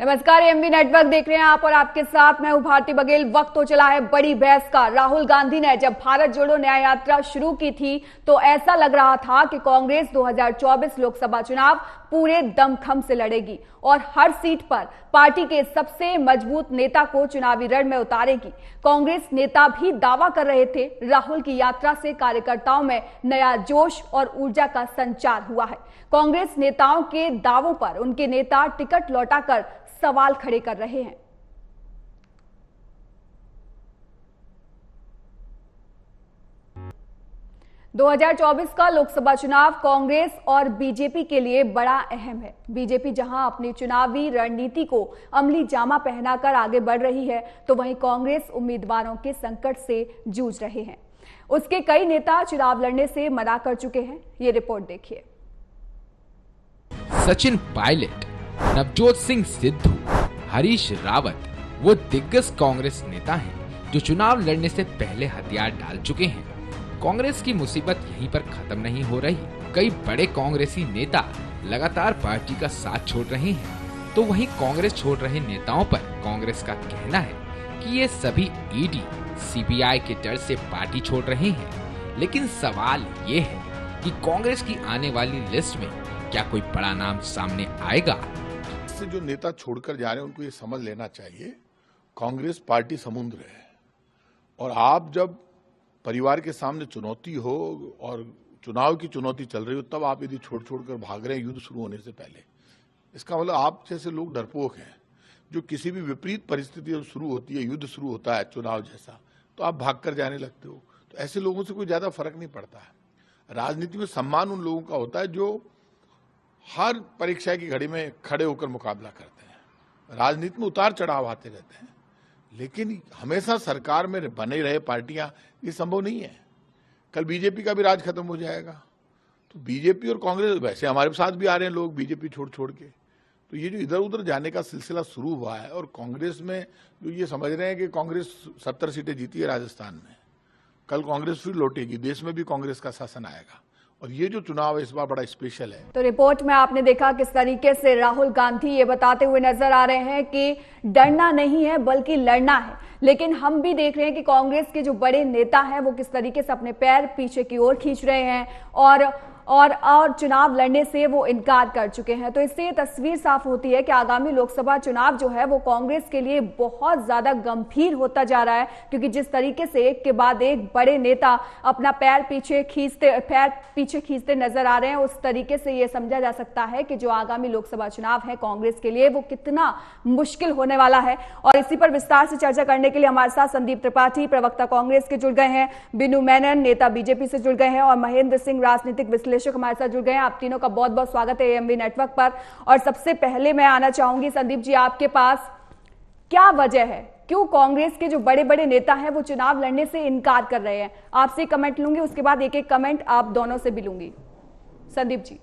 नमस्कार, MV network देख रहे हैं आप और आपके साथ मैं हूं भारती बघेल। वक्त तो चला है बड़ी बहस का। राहुल गांधी ने जब भारत जोड़ो न्याय यात्रा शुरू की थी तो ऐसा लग रहा था कि कांग्रेस 2024 लोकसभा चुनाव पूरे दमखम से लड़ेगी और हर सीट पर पार्टी के सबसे मजबूत नेता को चुनावी रण में उतारेगी। कांग्रेस नेता भी दावा कर रहे थे। राहुल की यात्रा से कार्यकर्ताओं में नया जोश और ऊर्जा का संचार हुआ है। कांग्रेस नेताओं के दावों पर उनके नेता टिकट लौटाकर सवाल खड़े कर रहे हैं। – 2024 का लोकसभा चुनाव कांग्रेस और बीजेपी के लिए बड़ा अहम है। बीजेपी जहां अपनी चुनावी रणनीति को अमली जामा पहनाकर आगे बढ़ रही है, तो वहीं कांग्रेस उम्मीदवारों के संकट से जूझ रहे हैं। उसके कई नेता चुनाव लड़ने से मना कर चुके हैं। ये रिपोर्ट देखिए। सचिन पायलट, नवजोत सिंह सिद्धू, हरीश रावत वो दिग्गज कांग्रेस नेता हैं जो चुनाव लड़ने से पहले हथियार डाल चुके हैं। कांग्रेस की मुसीबत यहीं पर खत्म नहीं हो रही। कई बड़े कांग्रेसी नेता लगातार पार्टी का साथ छोड़ रहे हैं, तो वहीं कांग्रेस छोड़ रहे नेताओं पर कांग्रेस का कहना है कि ये सभी ईडी, सीबीआई के डर से पार्टी छोड़ रहे हैं। लेकिन सवाल ये है कि कांग्रेस की आने वाली लिस्ट में क्या कोई बड़ा नाम सामने आएगा? से जो नेता छोड़कर जा रहे हैं उनको ये समझ लेना चाहिए, कांग्रेस पार्टी समुद्र है और आप जब परिवार के सामने चुनौती हो और चुनाव की चुनौती चल रही हो, तब आप यदि छोड़ कर भाग रहे हैं युद्ध शुरू होने से पहले, इसका मतलब आप जैसे लोग डरपोक हैं जो किसी भी विपरीत परिस्थिति शुरू होती है, युद्ध शुरू होता है चुनाव जैसा, तो आप भाग कर जाने लगते हो। तो ऐसे लोगों से कोई ज्यादा फर्क नहीं पड़ता है। राजनीति में सम्मान उन लोगों का होता है जो हर परीक्षा की घड़ी में खड़े होकर मुकाबला करते हैं। राजनीति में उतार चढ़ाव आते रहते हैं, लेकिन हमेशा सरकार में बने रहे पार्टियां, ये संभव नहीं है। कल बीजेपी का भी राज खत्म हो जाएगा, तो बीजेपी और कांग्रेस, वैसे हमारे साथ भी आ रहे हैं लोग बीजेपी छोड़ के, तो ये जो इधर उधर जाने का सिलसिला शुरू हुआ है और कांग्रेस में जो ये समझ रहे हैं कि कांग्रेस 70 सीटें जीती है राजस्थान में, कल कांग्रेस फिर लौटेगी, देश में भी कांग्रेस का शासन आएगा और ये जो चुनाव है इस बार बड़ा स्पेशल है। तो रिपोर्ट में आपने देखा किस तरीके से राहुल गांधी ये बताते हुए नजर आ रहे हैं कि डरना नहीं है बल्कि लड़ना है। लेकिन हम भी देख रहे हैं कि कांग्रेस के जो बड़े नेता हैं वो किस तरीके से अपने पैर पीछे की ओर खींच रहे हैं और चुनाव लड़ने से वो इनकार कर चुके हैं। तो इससे ये तस्वीर साफ होती है कि आगामी लोकसभा चुनाव जो है वो कांग्रेस के लिए बहुत ज्यादा गंभीर होता जा रहा है, क्योंकि जिस तरीके से एक के बाद एक बड़े नेता अपना पैर पीछे खींचते नजर आ रहे हैं, उस तरीके से ये समझा जा सकता है कि जो आगामी लोकसभा चुनाव है कांग्रेस के लिए वो कितना मुश्किल होने वाला है। और इसी पर विस्तार से चर्चा करने के लिए हमारे साथ संदीप त्रिपाठी, प्रवक्ता कांग्रेस के जुड़ गए हैं, बिनू मेनन, नेता बीजेपी से जुड़ गए हैं और महेंद्र सिंह, राजनीतिक विश्लेषक हमारे साथ जुड़ गए हैं। आप तीनों का बहुत बहुत स्वागत है एएमवी नेटवर्क पर। और सबसे पहले मैं आना चाहूंगी संदीप जी आपके पास, क्या वजह है, क्यों कांग्रेस के जो बड़े बड़े नेता हैं वो चुनाव लड़ने से इनकार कर रहे हैं? आपसे कमेंट लूंगी, उसके बाद एक एक कमेंट आप दोनों से भी लूंगी। संदीप जी।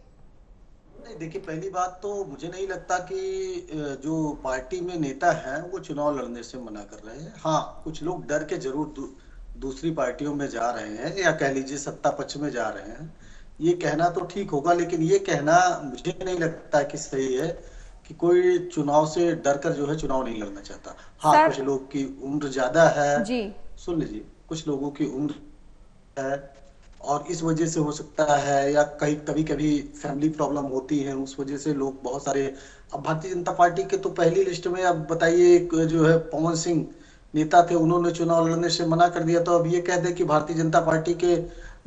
देखिए, पहली बात तो मुझे नहीं लगता कि जो पार्टी में नेता है वो चुनाव लड़ने से मना कर रहे हैं। हाँ, कुछ लोग डर के जरूर दूसरी पार्टियों में जा रहे हैं या कह लीजिए सत्ता पक्ष में जा रहे हैं। ये कहना तो ठीक होगा, लेकिन ये कहना मुझे नहीं लगता कि सही है कि कोई चुनाव से डरकर जो है चुनाव नहीं लड़ना चाहता। हाँ, कुछ लोग की उम्र ज्यादा है जी, सुन लीजिए, कुछ लोगों की उम्र है और इस वजह से हो सकता है, या कभी कभी फैमिली प्रॉब्लम होती है, उस वजह से लोग बहुत सारे। अब भारतीय जनता पार्टी के तो पहली लिस्ट में अब बताइए जो है पवन सिंह नेता थे, उन्होंने चुनाव लड़ने से मना कर दिया। तो अब ये कह दे कि भारतीय जनता पार्टी के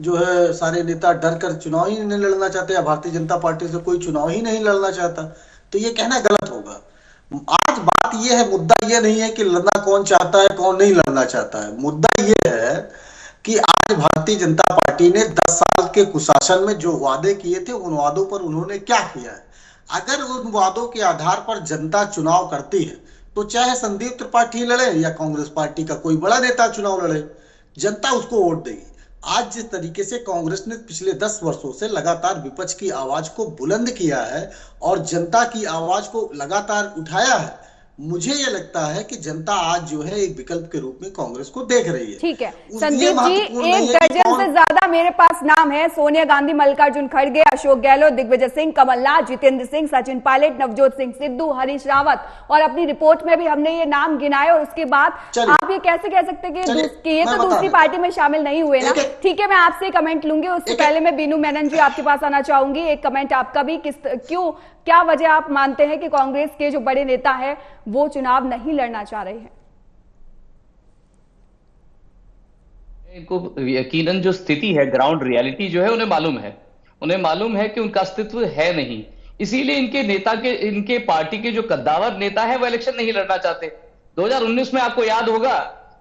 जो है सारे नेता डर कर चुनाव ही नहीं लड़ना चाहते या भारतीय जनता पार्टी से कोई चुनाव ही नहीं लड़ना चाहता, तो ये कहना गलत होगा। आज बात ये है, मुद्दा ये नहीं है कि लड़ना कौन चाहता है कौन नहीं लड़ना चाहता है। मुद्दा ये है कि आज भारतीय जनता पार्टी ने 10 साल के कुशासन में जो वादे किए थे उन वादों पर उन्होंने क्या किया है। अगर उन वादों के आधार पर जनता चुनाव करती है तो चाहे संदीप त्रिपाठी लड़े या कांग्रेस पार्टी का कोई बड़ा नेता चुनाव लड़े, जनता उसको वोट देगी। आज जिस तरीके से कांग्रेस ने पिछले 10 वर्षों से लगातार विपक्ष की आवाज को बुलंद किया है और जनता की आवाज को लगातार उठाया है, मुझे ये लगता है कि जनता आज जो है एक विकल्प के रूप में कांग्रेस को देख रही है। ठीक है संदीप जी, एक दर्जन से ज्यादा मेरे पास नाम है। सोनिया गांधी, मल्लिकार्जुन खड़गे, अशोक गहलोत, दिग्विजय सिंह, कमलनाथ, जितेंद्र सिंह, सचिन पायलट, नवजोत सिंह सिद्धू, हरीश रावत, और अपनी रिपोर्ट में भी हमने ये नाम गिनाए। और उसके बाद आप ये कैसे कह सकते हैं कि ये तो दूसरी पार्टी में शामिल नहीं हुए ना? ठीक है, मैं आपसे कमेंट लूंगी। उससे पहले मैं बीनू मेनन जी आपके पास आना चाहूंगी। एक कमेंट आपका भी, क्या वजह आप मानते हैं कि कांग्रेस के जो बड़े नेता है वो चुनाव नहीं लड़ना चाह रहे हैं? इनको यकीनन जो स्थिति है, ग्राउंड रियलिटी जो है उन्हें मालूम है कि उनका अस्तित्व है नहीं। इसीलिए इनके पार्टी के जो कद्दावर नेता है वो इलेक्शन नहीं लड़ना चाहते। 2019 में आपको याद होगा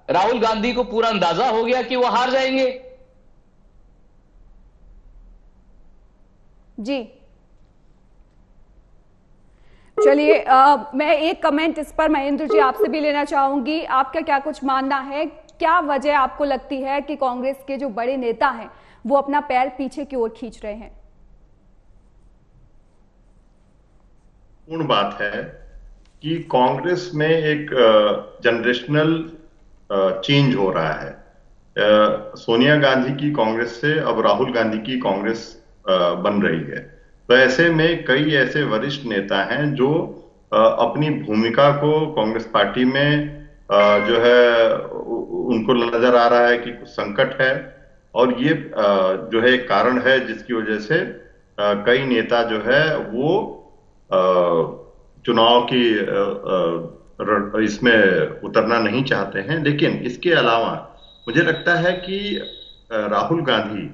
राहुल गांधी को पूरा अंदाजा हो गया कि वो हार जाएंगे। जी चलिए, मैं एक कमेंट इस पर महेंद्र जी आपसे भी लेना चाहूंगी। आपका क्या कुछ मानना है, क्या वजह आपको लगती है कि कांग्रेस के जो बड़े नेता हैं वो अपना पैर पीछे की ओर खींच रहे हैं? पूर्ण बात है कि कांग्रेस में एक जनरेशनल चेंज हो रहा है। सोनिया गांधी की कांग्रेस से अब राहुल गांधी की कांग्रेस बन रही है। तो ऐसे में कई ऐसे वरिष्ठ नेता हैं जो अपनी भूमिका को कांग्रेस पार्टी में जो है उनको नजर आ रहा है कि कुछ संकट है, और ये जो है एक कारण है जिसकी वजह से कई नेता जो है वो चुनाव की इसमें उतरना नहीं चाहते हैं। लेकिन इसके अलावा मुझे लगता है कि राहुल गांधी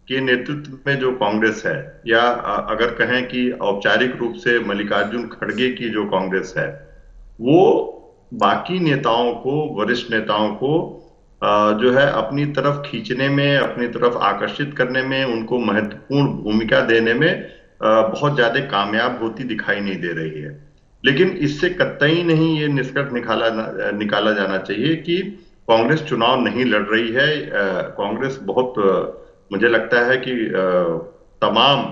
के नेतृत्व में जो कांग्रेस है, या अगर कहें कि औपचारिक रूप से मल्लिकार्जुन खड़गे की जो कांग्रेस है, वो बाकी नेताओं को, वरिष्ठ नेताओं को जो है अपनी तरफ खींचने में, अपनी तरफ आकर्षित करने में, उनको महत्वपूर्ण भूमिका देने में बहुत ज्यादा कामयाब होती दिखाई नहीं दे रही है। लेकिन इससे कतई नहीं ये निष्कर्ष निकाला जाना चाहिए कि कांग्रेस चुनाव नहीं लड़ रही है। कांग्रेस बहुत, मुझे लगता है कि तमाम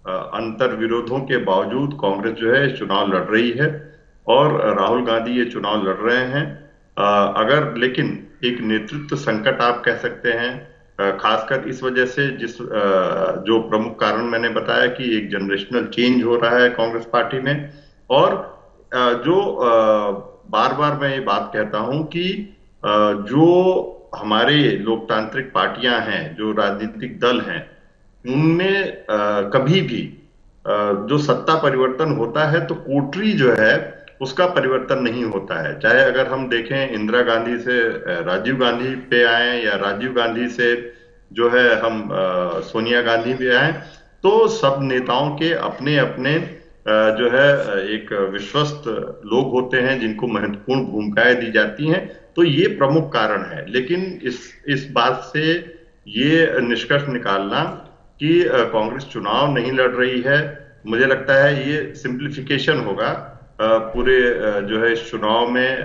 अंतर विरोधों के बावजूद कांग्रेस जो है चुनाव लड़ रही है, और राहुल गांधी ये चुनाव लड़ रहे हैं। अगर लेकिन एक नेतृत्व संकट आप कह सकते हैं, खासकर इस वजह से जो प्रमुख कारण मैंने बताया कि एक जनरेशनल चेंज हो रहा है कांग्रेस पार्टी में, और जो बार बार मैं ये बात कहता हूं कि जो हमारे लोकतांत्रिक पार्टियां हैं, जो राजनीतिक दल हैं, उनमें कभी भी जो सत्ता परिवर्तन होता है तो कोटरी जो है उसका परिवर्तन नहीं होता है। चाहे अगर हम देखें इंदिरा गांधी से राजीव गांधी पे आए, या राजीव गांधी से जो है हम सोनिया गांधी पे आए, तो सब नेताओं के अपने अपने जो है एक विश्वस्त लोग होते हैं जिनको महत्वपूर्ण भूमिकाएं दी जाती हैं। तो ये प्रमुख कारण है। लेकिन इस बात से ये निष्कर्ष निकालना कि कांग्रेस चुनाव नहीं लड़ रही है, मुझे लगता है ये सिंप्लीफिकेशन होगा पूरे जो है इस चुनाव में।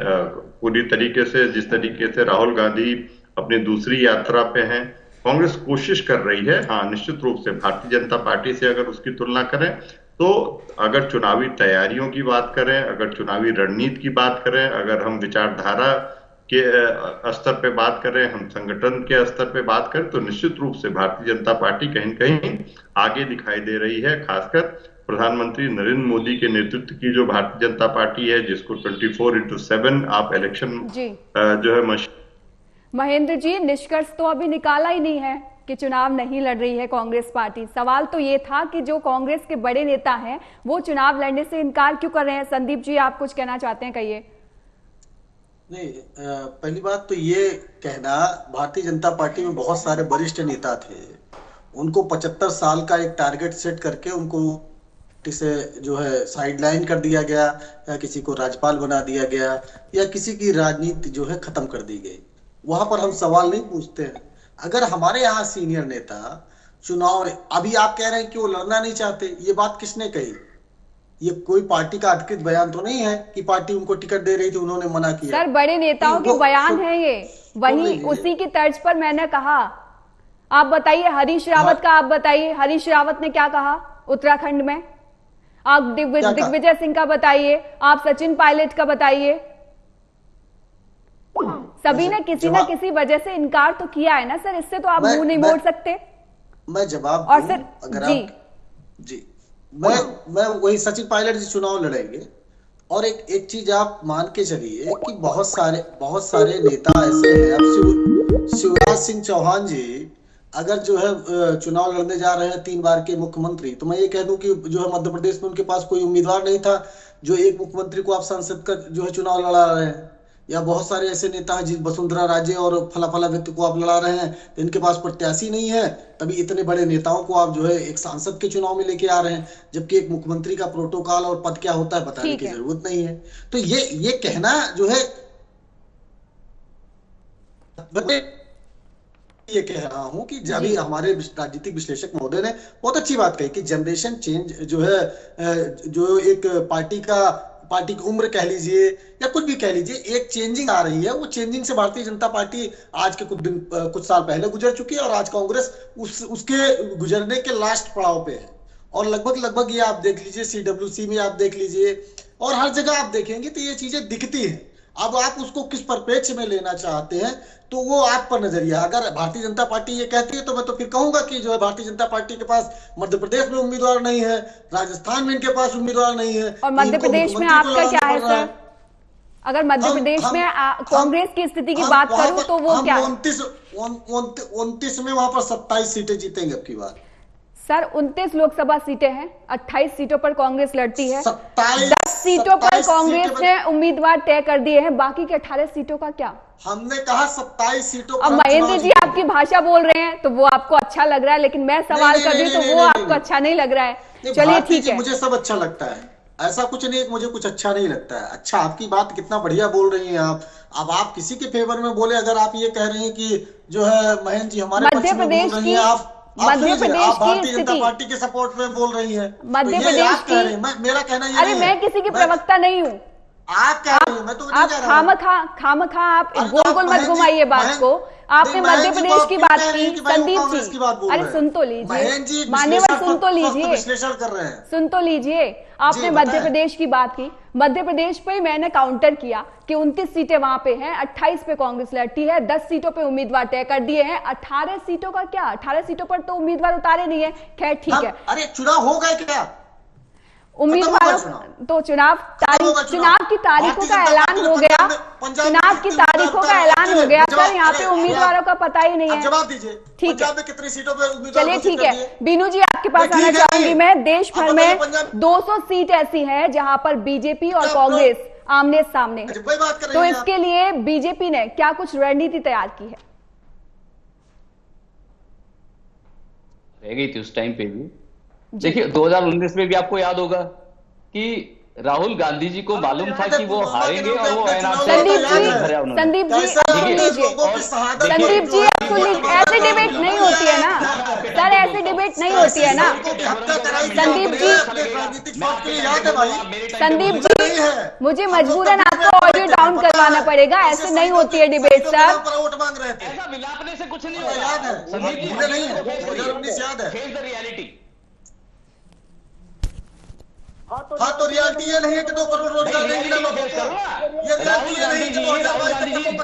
पूरी तरीके से, जिस तरीके से राहुल गांधी अपनी दूसरी यात्रा पे हैं, कांग्रेस कोशिश कर रही है। हाँ, निश्चित रूप से भारतीय जनता पार्टी से अगर उसकी तुलना करें तो अगर चुनावी तैयारियों की बात करें, अगर चुनावी रणनीति की बात करें, अगर हम विचारधारा के स्तर पे बात करें, हम संगठन के स्तर पे बात करें, तो निश्चित रूप से भारतीय जनता पार्टी कहीं कहीं आगे दिखाई दे रही है। खासकर प्रधानमंत्री नरेंद्र मोदी के नेतृत्व की जो भारतीय जनता पार्टी है, जिसको 24/7 आप इलेक्शन जो है महेंद्र जी, निष्कर्ष तो अभी निकाला ही नहीं है कि चुनाव नहीं लड़ रही है कांग्रेस पार्टी। सवाल तो ये था कि जो कांग्रेस के बड़े नेता हैं वो चुनाव लड़ने से इनकार क्यों कर रहे हैं? संदीप जी, आप कुछ कहना चाहते हैं, कहिए। नहीं, पहली बात तो ये कहना, भारतीय जनता पार्टी में बहुत सारे वरिष्ठ नेता थे, उनको 75 साल का एक टारगेट सेट करके उनको से जो है साइडलाइन कर दिया गया, या किसी को राज्यपाल बना दिया गया, या किसी की राजनीति जो है खत्म कर दी गई। वहां पर हम सवाल नहीं पूछते हैं। अगर हमारे यहाँ सीनियर नेता चुनाव, अभी आप कह रहे हैं कि वो लड़ना नहीं चाहते, ये बात किसने कही? ये कोई पार्टी का अधिकृत बयान तो नहीं है कि पार्टी उनको टिकट दे रही थी, उन्होंने मना किया। सर, बड़े नेताओं के बयान है ये, वही उसी की तर्ज पर मैंने कहा। आप बताइए, हरीश रावत का आप बताइए, हरीश रावत ने क्या कहा उत्तराखंड में? आप दिग्विजय सिंह का बताइए, आप सचिन पायलट का बताइए। सभी ने किसी न किसी वजह से इनकार तो किया है ना सर, इससे तो आप मुंह नहीं मोड़ सकते। मैं जवाब और सर अगर जी जी मैं वही सचिन पायलट जी चुनाव लड़ेंगे। और एक चीज आप मान के चलिए कि बहुत सारे नेता ऐसे हैं। अब शिवराज सिंह चौहान जी अगर जो है चुनाव लड़ने जा रहे हैं 3 बार के मुख्यमंत्री, तो मैं ये कह दूं कि जो है मध्य प्रदेश में उनके पास कोई उम्मीदवार नहीं था जो एक मुख्यमंत्री को आप सांसद का जो है चुनाव लड़ा रहे हैं। या बहुत सारे ऐसे नेता हैं जिस वसुंधरा राजे और फला व्यक्ति को आप लड़ा रहे हैं, तो इनके पास प्रत्याशी नहीं है, तभी इतने बड़े नेताओं को आप जो है एक सांसद के चुनाव में लेके आ रहे हैं, जबकि एक मुख्यमंत्री का प्रोटोकॉल और पद क्या होता है बताने की जरूरत नहीं है। तो ये कहना जो है ये कह रहा हूं कि अभी हमारे राजनीतिक विश्लेषक महोदय ने बहुत अच्छी बात कही कि जनरेशन चेंज जो है, जो एक पार्टी की उम्र कह लीजिए या कुछ भी कह लीजिए, एक चेंजिंग आ रही है। वो चेंजिंग से भारतीय जनता पार्टी आज के कुछ साल पहले गुजर चुकी है और आज कांग्रेस उसके गुजरने के लास्ट पड़ाव पे है। और लगभग ये आप देख लीजिए, CWC में आप देख लीजिए और हर जगह आप देखेंगे तो ये चीजें दिखती हैं। अब आप उसको किस परिप्रेक्ष्य में लेना चाहते हैं तो वो आप पर नजरिया। अगर भारतीय जनता पार्टी ये कहती है तो मैं तो फिर कहूंगा कि जो है भारतीय जनता पार्टी के पास मध्य प्रदेश में उम्मीदवार नहीं है, राजस्थान में इनके पास उम्मीदवार नहीं है। और मध्य प्रदेश में आपका क्या है सर? अगर मध्य प्रदेश में कांग्रेस की स्थिति की बात करूं तो वो क्या है? 29 में वहां पर 27 सीटें जीतेंगे अब की बार। सर 29 लोकसभा सीटें हैं, 28 सीटों पर कांग्रेस लड़ती है, 10 सीटों पर कांग्रेस ने उम्मीदवार तय कर दिए हैं, बाकी के 18 सीटों का क्या? हमने कहा 27 सीटों पर। अब महेंद्र जी आपकी भाषा बोल रहे हैं तो वो आपको अच्छा लग रहा है, लेकिन मैं सवाल कर रही हूं तो वो आपको अच्छा नहीं लग रहा है। चलिए ठीक है, मुझे सब अच्छा लगता है, ऐसा कुछ नहीं मुझे कुछ अच्छा नहीं लगता है। अच्छा, आपकी बात कितना बढ़िया बोल रही हैं आप। अब आप किसी के फेवर में बोले, अगर आप ये कह रहे हैं कि जो है महेंद्र जी हमारे मध्य प्रदेश की भारतीय जनता पार्टी के सपोर्ट में बोल रही है, मध्य प्रदेश की। मेरा कहना ये अरे मैं किसी की प्रवक्ता नहीं हूँ, आप कह रहे हैं, मैं तो नहीं कह रहा हूं। खामखा आप गोल मत घुमाइए बात को। आपने मध्य प्रदेश की बात की, संदीप जी, अरे सुन तो लीजिए मान्यवर, सुन तो लीजिए, विश्लेषण कर रहे हैं, सुन तो लीजिए। आपने मध्य प्रदेश की बात की, मध्य प्रदेश पे मैंने काउंटर किया कि 29 सीटें वहां पे हैं, 28 पे कांग्रेस लड़ती है, 10 सीटों पे उम्मीदवार तय कर दिए हैं। 18 सीटों का क्या? 18 सीटों पर तो उम्मीदवार उतारे नहीं है। खैर ठीक है, अरे चुनाव हो गए क्या? उम्मीदवारों तो चुनाव की तारीखों का ऐलान हो गया, चुनाव की तारीखों का ऐलान हो गया सर। यहाँ पे उम्मीदवारों का पता ही नहीं है। जवाब दीजिए, ठीक है, कितनी सीटों पे उम्मीदवार? चलिए ठीक है, बीनू जी आपके पास आना चाहूंगी मैं। देश भर में 200 सीट ऐसी है जहां पर बीजेपी और कांग्रेस आमने सामने है, तो इसके लिए बीजेपी ने क्या कुछ रणनीति तैयार की है? रह गई थी उस टाइम पे भी। देखिए 2019 में भी आपको याद होगा कि राहुल गांधी जी को मालूम था कि वो हारेंगे और वो संदीप जी ऐसे डिबेट नहीं होती है ना सर, ऐसे डिबेट नहीं होती है ना संदीप जी, मुझे मजबूरन आपको ऑडियो डाउन करवाना पड़ेगा, ऐसे नहीं होती है डिबेट सर। वोट मांग रहे थे, ऐसा मिलापने से कुछ नहीं होता, याद है, नहीं है, 2019 याद है। Face the reality. हाँ तो रियलिटी ये नहीं है कि 2 करोड़ रोजगार देंगे ना लोगों को। ये रियलिटी ये नहीं कि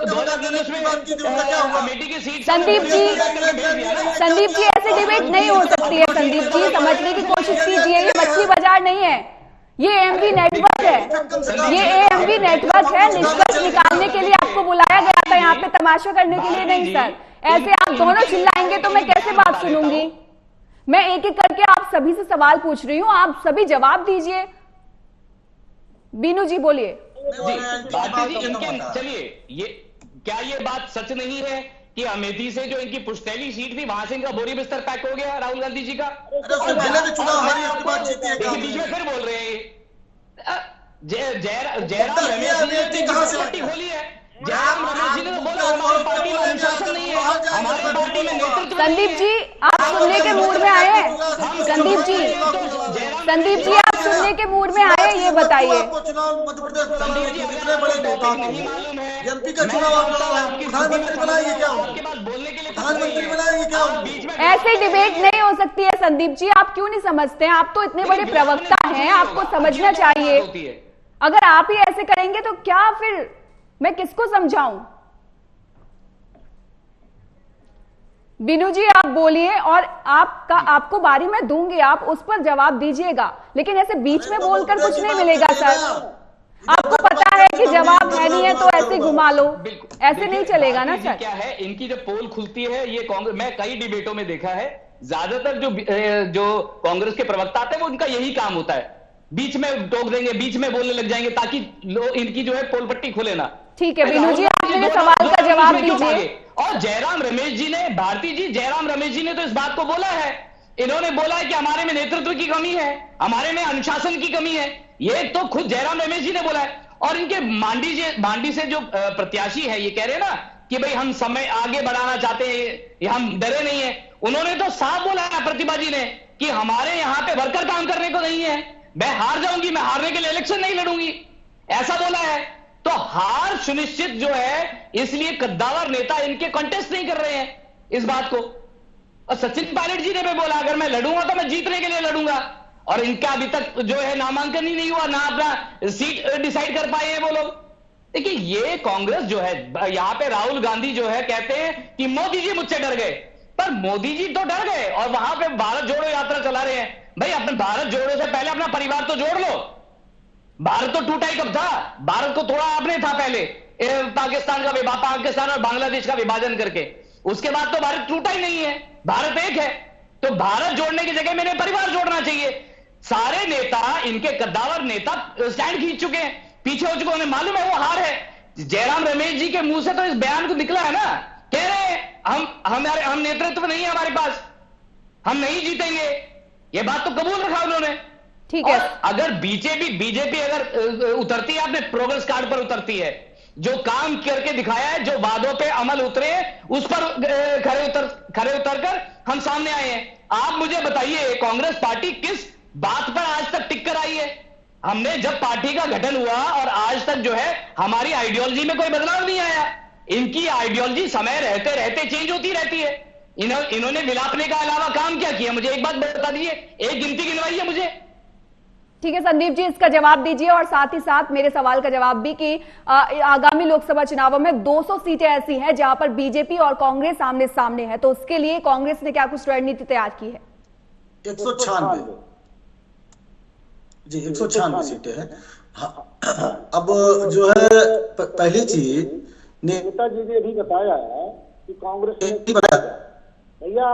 2022 में बात की थी, उनका क्या हुआ? संदीप जी ऐसे डिबेट नहीं हो सकती है। संदीप जी समझने की कोशिश कीजिए, ये मछली बाजार नहीं है, ये एमवी नेटवर्क है, ये एमवी नेटवर्क है। निष्कर्ष निकालने के लिए आपको बुलाया गया था, यहाँ पे तमाशा करने के लिए नहीं सर। ऐसे आप दोनों चिल्लाएंगे तो मैं कैसे बात सुनूंगी? मैं एक एक करके आप सभी से सवाल पूछ रही हूँ, आप सभी जवाब दीजिए। बीनू जी बोलिए। चलिए, ये बात सच नहीं है कि अमेठी से जो इनकी पुश्तैनी सीट थी वहां से इनका बोरी बिस्तर पैक हो गया राहुल गांधी जी का? बीच में फिर बोल रहे हैं जयराम रमेश जी ने खोली है, जयराम रमेश जी ने तो बोला हमारी पार्टी में अनुशासन नहीं है, हमारी पार्टी में नेतृत्व। संदीप जी आप सुनने के मूड में आए हैं? संदीप जी, जयराम संदीप जी, आप सुनने के मूड में आए, ये बताइए। चुनाव मध्य प्रदेश में लड़ाने की इतने बड़े नेता के एमपी का चुनाव आप लड़ा रहे हैं, प्रधानमंत्री बनाएंगे क्या? प्रधानमंत्री बनाएंगे क्या? ऐसे डिबेट नहीं हो सकती है संदीप जी, आप क्यों नहीं समझते हैं? आप तो इतने बड़े प्रवक्ता हैं, आपको समझना चाहिए। अगर आप ही ऐसे करेंगे तो क्या फिर मैं किसको समझाऊं? बीनू जी आप बोलिए, और आपको बारी में दूंगी, आप उस पर जवाब दीजिएगा, लेकिन ऐसे बीच में बोलकर कुछ नहीं मिलेगा सर। आपको पता है कि जवाब है नहीं है तो ऐसे घुमा लो, ऐसे नहीं चलेगा ना सर। क्या है, इनकी जब पोल खुलती है, ये कांग्रेस, मैं कई डिबेटों में देखा है, ज्यादातर जो कांग्रेस के प्रवक्ता आते हैं वो उनका यही काम होता है, बीच में टोक देंगे, बीच में बोलने लग जाएंगे ताकि इनकी जो है पोल पट्टी खुले ना। ठीक है बीनू जी, आप मेरे सवाल का जवाब दीजिए। और जयराम रमेश जी ने, भारती जी, जयराम रमेश जी ने तो इस बात को बोला है, इन्होंने बोला है कि हमारे में नेतृत्व की कमी है, हमारे में अनुशासन की कमी है, ये तो खुद जयराम रमेश जी ने बोला है। और इनके मांडी से जो प्रत्याशी है, ये कह रहे हैं ना कि भाई हम समय आगे बढ़ाना चाहते हैं, हम डरे नहीं है। उन्होंने तो साफ बोला है प्रतिभा जी ने कि हमारे यहां पे वर्कर काम करने को नहीं है, मैं हार जाऊंगी, मैं हारने के लिए इलेक्शन नहीं लड़ूंगी, ऐसा बोला है। तो हार सुनिश्चित जो है, इसलिए कद्दावर नेता इनके कंटेस्ट नहीं कर रहे हैं इस बात को। और सचिन पायलट जी ने भी बोला अगर मैं लड़ूंगा तो मैं जीतने के लिए लड़ूंगा, और इनका अभी तक जो है नामांकन ही नहीं हुआ, ना अपना सीट डिसाइड कर पाए हैं वो लोग। देखिए ये कांग्रेस जो है, यहां पे राहुल गांधी जो है कहते हैं कि मोदी जी मुझसे डर गए, पर मोदी जी तो डर गए और वहां पे भारत जोड़ो यात्रा चला रहे हैं। भाई अपने भारत जोड़ो से पहले अपना परिवार तो जोड़ लो। भारत तो टूटा ही कब था? भारत को थोड़ा आपने था पहले, पाकिस्तान और बांग्लादेश का विभाजन करके, उसके बाद तो भारत टूटा ही नहीं है, भारत एक है। तो भारत जोड़ने की जगह मैंने परिवार जोड़ना चाहिए। सारे नेता, इनके कद्दावर नेता स्टैंड खींच चुके हैं, पीछे हो चुके, उन्हें मालूम है वो हार है। जयराम रमेश जी के मुंह से तो इस बयान को निकला है ना, कह रहे हैं हम नेतृत्व नहीं है हमारे पास, हम नहीं जीतेंगे, ये बात तो कबूल रखा उन्होंने। ठीक है, अगर बीजेपी अगर उतरती है, अपने प्रोग्रेस कार्ड पर उतरती है, जो काम करके दिखाया है, जो वादों पे अमल उतरे, उस पर खरे उतरकर हम सामने आए हैं। आप मुझे बताइए कांग्रेस पार्टी किस बात पर आज तक टिक कर आई है? हमने जब पार्टी का गठन हुआ और आज तक जो है हमारी आइडियोलॉजी में कोई बदलाव नहीं आया। इनकी आइडियोलॉजी समय रहते रहते चेंज होती रहती है। इन्होंने विलापने का अलावा काम क्या किया? मुझे एक बात बता दीजिए, एक गिनती गिनवाइए मुझे। ठीक है संदीप जी, इसका जवाब दीजिए, और साथ ही साथ मेरे सवाल का जवाब भी कि आगामी लोकसभा चुनावों में 200 सीटें ऐसी हैं जहां पर बीजेपी और कांग्रेस आमने सामने है, तो उसके लिए कांग्रेस ने क्या कुछ रणनीति तैयार की है? 196 जी, 196 सीटें हैं। अब जो है पहली चीज नेताजी ने भी बताया है कि कांग्रेस ने भैया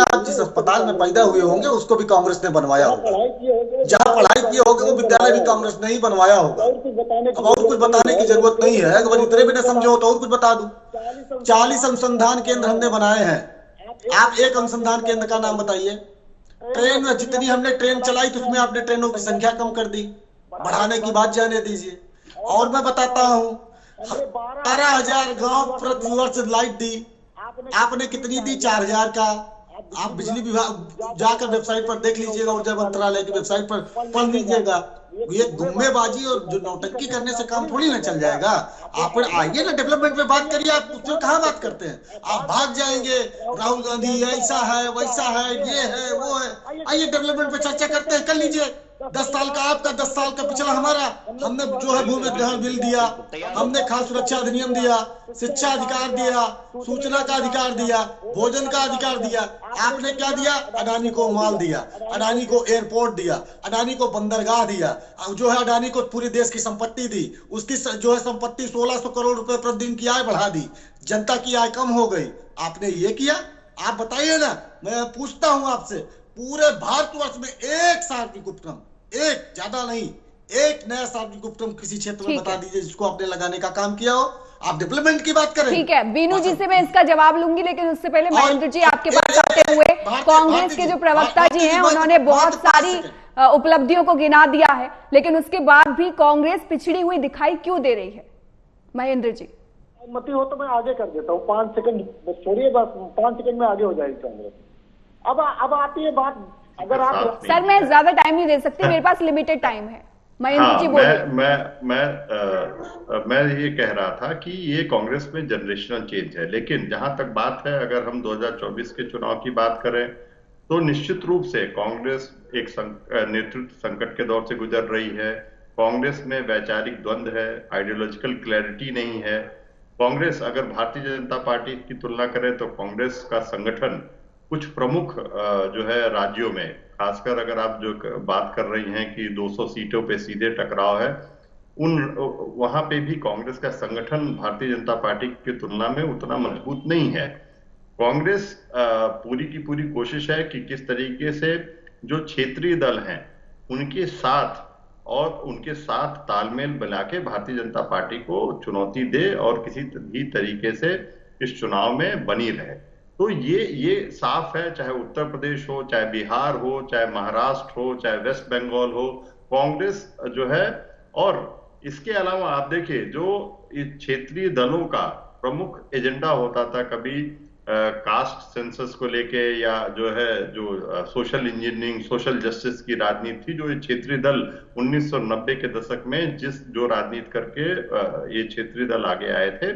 आप जिस अस्पताल में पैदा हुए होंगे उसको भी कांग्रेस ने बनवाया होगा, जहाँ पढ़ाई किए होंगे वो विद्यालय भी कांग्रेस ने ही बनवाया होगा। अब और कुछ बताने की जरूरत नहीं है, अगर इतने भी न समझो तो और कुछ बता दूं। 40 अनुसंधान केंद्र हमने बनाए हैं। आप एक अनुसंधान केंद्र का नाम बताइए। ट्रेन में जितनी हमने ट्रेन चलाई तो उसमें आपने ट्रेनों की संख्या कम कर दी, बढ़ाने की बात जाने दीजिए। और मैं बताता हूँ 12,000 गाँव प्रतिवर्ष लाइट दी, आपने कितनी दी? 4,000 का। आप बिजली विभाग जाकर वेबसाइट पर देख लीजिएगा, ऊर्जा मंत्रालय की वेबसाइट पर पढ़ लीजिएगा। ये गुम्मेबाजी और जो नौटंकी करने से काम थोड़ी ना चल जाएगा। आप आइए ना, डेवलपमेंट पे बात करिए। आप उसमें कहाँ बात करते हैं? आप भाग जाएंगे, राहुल गांधी ऐसा है वैसा है, ये है वो है। आइए डेवलपमेंट पे चर्चा करते हैं, कर लीजिए। 10 साल का आपका, 10 साल का पिछला हमारा। हमने जो है भूमि अधिग्रहण बिल दिया, हमने खाद्य सुरक्षा अधिनियम दिया, शिक्षा अधिकार दिया, सूचना का अधिकार दिया, भोजन का अधिकार दिया। आपने क्या दिया? अडानी को माल दिया, अडानी को एयरपोर्ट दिया, अडानी को बंदरगाह दिया, जो है अडानी को पूरे देश की संपत्ति दी। उसकी जो है संपत्ति 1600 करोड़ रुपए प्रतिदिन की आय बढ़ा दी, जनता की आय कम हो गई। आपने ये किया? आप बताइए ना। मैं पूछता हूं आपसे, पूरे भारतवर्ष में एक सार्वजनिक उपक्रम, एक, ज्यादा नहीं, एक नया सार्वजनिक उपक्रम किसी क्षेत्र में बता दीजिए जिसको आपने लगाने का काम किया हो। आप डेवलपमेंट की बात करें। ठीक है, बीनू जी से मैं इसका जवाब लूंगी, लेकिन उससे पहले महेंद्र जी आपके पास आते हुए, कांग्रेस के जो प्रवक्ता जी हैं उन्होंने बहुत सारी उपलब्धियों को गिना दिया है, लेकिन उसके बाद भी कांग्रेस पिछड़ी हुई दिखाई क्यों दे रही है? महेंद्र जी मती हो तो मैं आगे कर देता हूँ, 5 सेकंड छोड़िए, बस 5 सेकंड में आगे हो जाएगी कांग्रेस। अब आती है बात अगर आप साफ नहीं सर मैं है। ज्यादा टाइम नहीं दे सकती, मेरे पास लिमिटेड टाइम है। महेंद्र जी बोलिए। मैं ये कह रहा था कि ये कांग्रेस में जनरेशनल चेंज है, लेकिन जहां तक बात है, अगर हम 2024 के चुनाव की बात करें तो निश्चित रूप से कांग्रेस एक नेतृत्व संकट के दौर से गुजर रही है। कांग्रेस में वैचारिक द्वंद्व है, आइडियोलॉजिकल क्लैरिटी नहीं है। कांग्रेस, अगर भारतीय जनता पार्टी की तुलना करें तो कांग्रेस का संगठन कुछ प्रमुख जो है राज्यों में, खासकर अगर आप जो बात कर रही हैं कि 200 सीटों पे सीधे टकराव है, वहां पे भी कांग्रेस का संगठन भारतीय जनता पार्टी की तुलना में उतना मजबूत नहीं है। कांग्रेस पूरी की पूरी कोशिश है कि किस तरीके से जो क्षेत्रीय दल हैं उनके साथ और उनके साथ तालमेल बना के भारतीय जनता पार्टी को चुनौती दे और किसी भी तरीके से इस चुनाव में बनी रहे। तो ये साफ है, चाहे उत्तर प्रदेश हो, चाहे बिहार हो, चाहे महाराष्ट्र हो, चाहे वेस्ट बंगाल हो, कांग्रेस जो है। और इसके अलावा आप देखिए, जो इस क्षेत्रीय दलों का प्रमुख एजेंडा होता था, कभी कास्ट सेंसस को लेके या जो है जो सोशल इंजीनियरिंग, सोशल जस्टिस की राजनीति थी, जो ये क्षेत्रीय दल 1990 के दशक में जो राजनीति करके ये क्षेत्रीय दल आगे आए थे,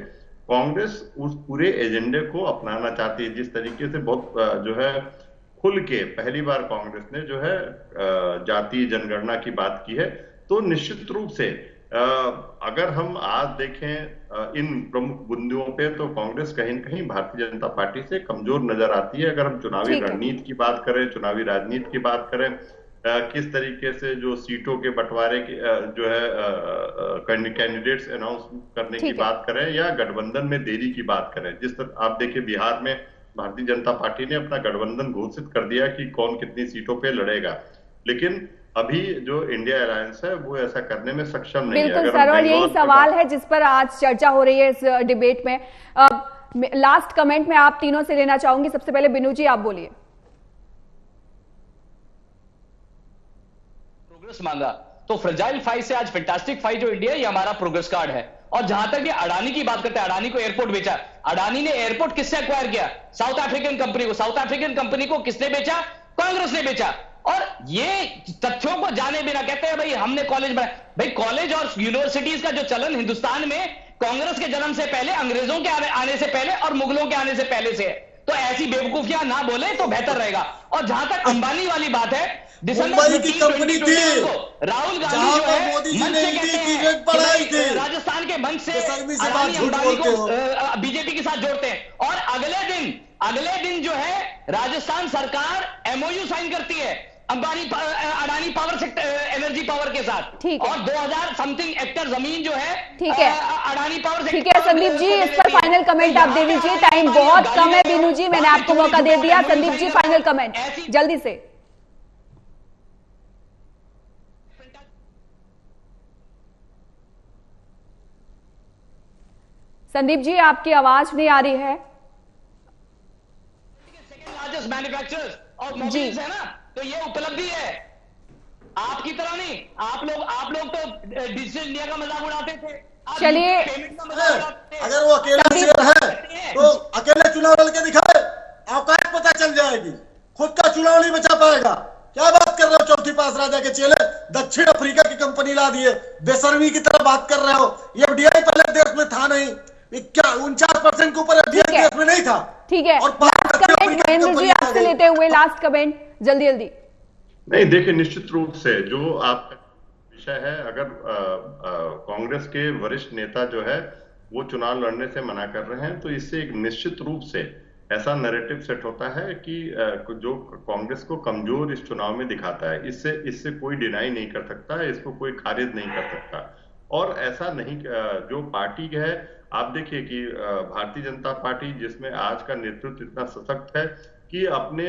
कांग्रेस उस पूरे एजेंडे को अपनाना चाहती है। जिस तरीके से बहुत जो है खुल के पहली बार कांग्रेस ने जो है जातीय जनगणना की बात की है, तो निश्चित रूप से अगर हम आज देखें इन प्रमुख बिंदुओं पे, तो कांग्रेस कहीं न कहीं भारतीय जनता पार्टी से कमजोर नजर आती है। अगर हम चुनावी रणनीति की बात करें, चुनावी राजनीति की बात करें, किस तरीके से जो सीटों के बंटवारे की जो है कैंडिडेट्स अनाउंस करने की बात करें, या गठबंधन में देरी की बात करें, जिस तरह आप देखिए बिहार में भारतीय जनता पार्टी ने अपना गठबंधन घोषित कर दिया कि कौन कितनी सीटों पे लड़ेगा, लेकिन अभी जो इंडिया अलायंस है वो ऐसा करने में सक्षम नहीं है। बिल्कुल सर, और यही सवाल है जिस पर आज चर्चा हो रही है इस डिबेट में। लास्ट कमेंट में आप तीनों से लेना चाहूंगी। सबसे पहले बिनू जी आप बोलिए। प्रोग्रेस मांगा तो फ्रेजाइल 5 से आज फैंटास्टिक 5 जो इंडिया है, ये हमारा प्रोग्रेस कार्ड है। और जहां तक ये अडानी की बात करते हैं, अडानी को एयरपोर्ट बेचा, अडानी ने एयरपोर्ट किससे एक्वायर किया? साउथ अफ्रीकन कंपनी को। साउथ अफ्रीकन कंपनी को किसने बेचा? कांग्रेस ने बेचा। और ये तथ्यों को जाने बिना कहते हैं भाई हमने कॉलेज बनाया। भाई कॉलेज और यूनिवर्सिटीज का जो चलन हिंदुस्तान में कांग्रेस के जन्म से पहले, अंग्रेजों के आने से पहले और मुगलों के आने से पहले से है। तो ऐसी बेवकूफियां ना बोले तो बेहतर रहेगा। और जहां तक अंबानी वाली बात है, दिसंबर की कंपनी थी राहुल गांधी जो है मोदी जी मंच ने से कहते हैं राजस्थान के मंच से अंबानी को बीजेपी के साथ जोड़ते हैं, और अगले दिन जो है राजस्थान सरकार एमओयू साइन करती है Adani power sector energy power के साथ। ठीक है। और 2000 समथिंग हेक्टेयर जमीन जो है ठीक है अडानी पावर सेक्टर। ठीक है संदीप जी, इस पर फाइनल कमेंट आप दे दीजिए। टाइम बहुत कम है बिनू जी, मैंने आपको मौका दे दिया। संदीप जी फाइनल कमेंट जल्दी से। संदीप जी आपकी आवाज नहीं आ रही है। सेकेंड लार्जेस्ट मैन्युफैक्चरर्स और मोबाइल्स है ना, तो ये उपलब्धि है। आपकी तरह नहीं, आप लोग तो डिजिटल इंडिया का मजाक उड़ाते थे। चलिए, अगर वो अकेला शेर है तो अकेले चुनाव लड़ के दिखाए, औकात पता चल जाएगी। खुद का चुनाव नहीं बचा पाएगा। क्या बात कर रहे हो? चौथी पास राजा के चेले दक्षिण अफ्रीका की कंपनी ला दिए, बेशर्मी की तरह बात कर रहे हो। ये एफडीआई पहले देश में था नहीं, क्या 49% के ऊपर एफडीआई देश में नहीं था। ठीक है, लास्ट कमेंट महेंद्र जी आपसे लेते हुए, लास्ट कमेंट जल्दी जल्दी। नहीं, देखिए निश्चित रूप से जो आपका विषय है, अगर कांग्रेस के वरिष्ठ नेता जो है वो चुनाव लड़ने से मना कर रहे हैं, तो इससे एक निश्चित रूप से ऐसा नैरेटिव सेट होता है कि जो कांग्रेस को कमजोर इस चुनाव में दिखाता है। इससे कोई डिनाई नहीं कर सकता है, इसको कोई खारिज नहीं कर सकता। और ऐसा नहीं, जो पार्टी है, आप देखिए कि भारतीय जनता पार्टी जिसमें आज का नेतृत्व इतना सशक्त है कि अपने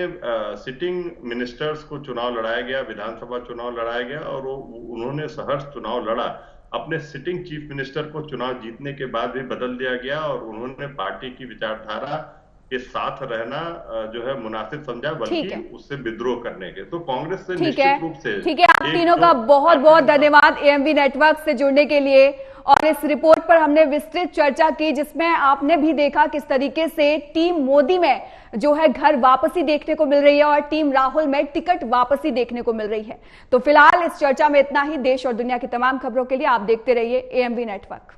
सिटिंग मिनिस्टर्स को चुनाव लड़ाया गया, विधानसभा चुनाव लड़ाया गया, और उन्होंने सहर्ष चुनाव लड़ा। अपने सिटिंग चीफ मिनिस्टर को चुनाव जीतने के बाद भी बदल दिया गया, और उन्होंने पार्टी की विचारधारा के साथ रहना जो है मुनासिब समझा, बल्कि उससे विद्रोह करने के। तो कांग्रेस से निश्चित रूप से ठीक है। आप तीनों का बहुत बहुत धन्यवाद एएमवी नेटवर्क से जुड़ने के लिए। और इस रिपोर्ट पर हमने विस्तृत चर्चा की, जिसमें आपने भी देखा किस तरीके से टीम मोदी में जो है घर वापसी देखने को मिल रही है और टीम राहुल में टिकट वापसी देखने को मिल रही है। तो फिलहाल इस चर्चा में इतना ही। देश और दुनिया की तमाम खबरों के लिए आप देखते रहिए AMV नेटवर्क।